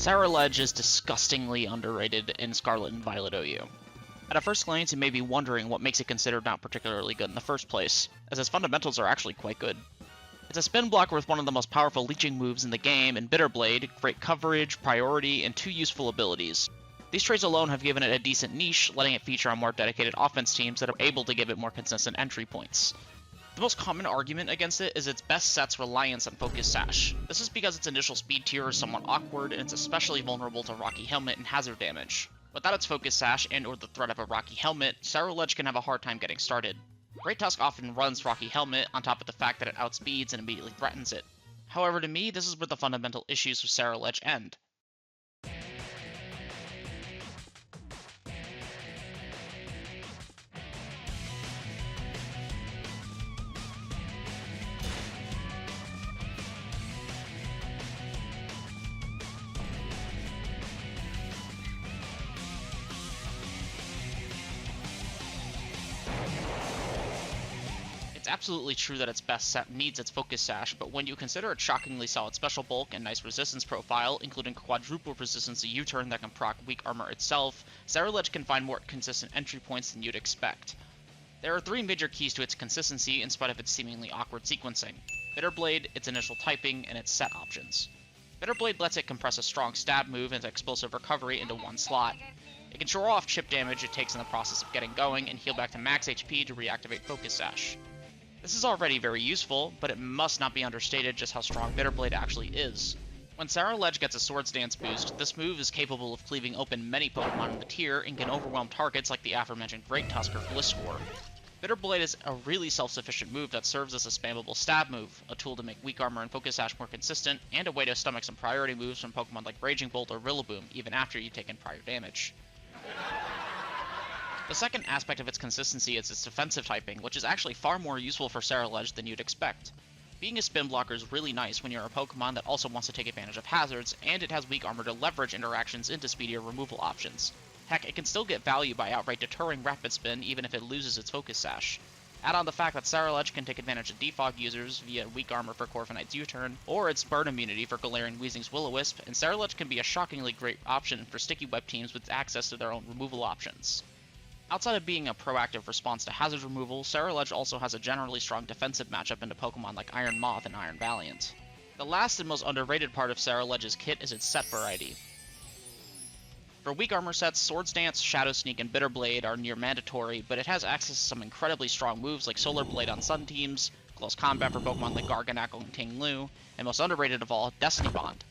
Ceruledge is disgustingly underrated in Scarlet and Violet OU. At a first glance, you may be wondering what makes it considered not particularly good in the first place, as its fundamentals are actually quite good. It's a spin blocker with one of the most powerful leeching moves in the game, and Bitterblade, great coverage, priority, and two useful abilities. These traits alone have given it a decent niche, letting it feature on more dedicated offense teams that are able to give it more consistent entry points. The most common argument against it is its best set's reliance on Focus Sash. This is because its initial speed tier is somewhat awkward, and it's especially vulnerable to Rocky Helmet and Hazard damage. Without its Focus Sash and or the threat of a Rocky Helmet, Ceruledge can have a hard time getting started. Great Tusk often runs Rocky Helmet, on top of the fact that it outspeeds and immediately threatens it. However, to me, this is where the fundamental issues with Ceruledge end. It's absolutely true that its best set needs its Focus Sash, but when you consider its shockingly solid special bulk and nice resistance profile, including quadruple resistance to U-turn that can proc weak armor itself, Ceruledge can find more consistent entry points than you'd expect. There are three major keys to its consistency in spite of its seemingly awkward sequencing: Bitterblade, its initial typing, and its set options. Bitterblade lets it compress a strong stab move and explosive recovery into one slot. It can show off chip damage it takes in the process of getting going, and heal back to max HP to reactivate Focus Sash. This is already very useful, but it must not be understated just how strong Bitterblade actually is. When Ceruledge gets a Swords Dance boost, this move is capable of cleaving open many Pokemon in the tier and can overwhelm targets like the aforementioned Great Tusk or Gliscor. Bitterblade is a really self-sufficient move that serves as a spammable stab move, a tool to make weak armor and Focus Sash more consistent, and a way to stomach some priority moves from Pokemon like Raging Bolt or Rillaboom, even after you've taken prior damage. The second aspect of its consistency is its defensive typing, which is actually far more useful for Ceruledge than you'd expect. Being a spin blocker is really nice when you're a Pokemon that also wants to take advantage of hazards, and it has weak armor to leverage interactions into speedier removal options. Heck, it can still get value by outright deterring Rapid Spin even if it loses its Focus Sash. Add on the fact that Ceruledge can take advantage of defog users via weak armor for Corviknight's U-turn, or its burn immunity for Galarian Weezing's Will-O-Wisp, and Ceruledge can be a shockingly great option for sticky web teams with access to their own removal options. Outside of being a proactive response to hazard removal, Ceruledge also has a generally strong defensive matchup into Pokemon like Iron Moth and Iron Valiant. The last and most underrated part of Ceruledge's kit is its set variety. For weak armor sets, Swords Dance, Shadow Sneak, and Bitterblade are near mandatory, but it has access to some incredibly strong moves like Solar Blade on Sun teams, Close Combat for Pokemon like Garganacl and King Lu, and most underrated of all, Destiny Bond.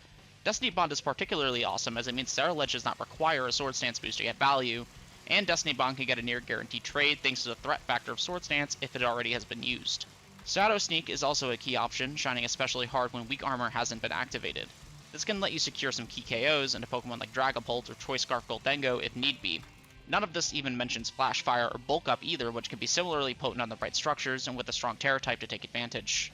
Destiny Bond is particularly awesome as it means Ceruledge does not require a Swords Dance boost to get value, and Destiny Bond can get a near guaranteed trade thanks to the threat factor of Swords Dance if it already has been used. Shadow Sneak is also a key option, shining especially hard when weak armor hasn't been activated. This can let you secure some key KOs into Pokemon like Dragapult or Choice Scarf Gholdengo if need be. None of this even mentions Flash Fire or Bulk Up either, which can be similarly potent on the right structures and with a strong Terra type to take advantage.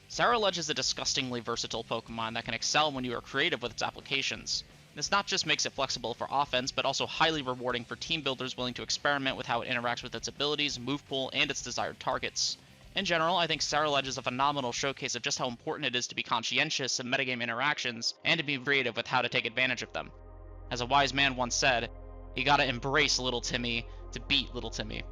Ceruledge is a disgustingly versatile Pokemon that can excel when you are creative with its applications. This not just makes it flexible for offense, but also highly rewarding for team builders willing to experiment with how it interacts with its abilities, move pool, and its desired targets. In general, I think Ceruledge is a phenomenal showcase of just how important it is to be conscientious in metagame interactions, and to be creative with how to take advantage of them. As a wise man once said, you gotta embrace Little Timmy to beat Little Timmy.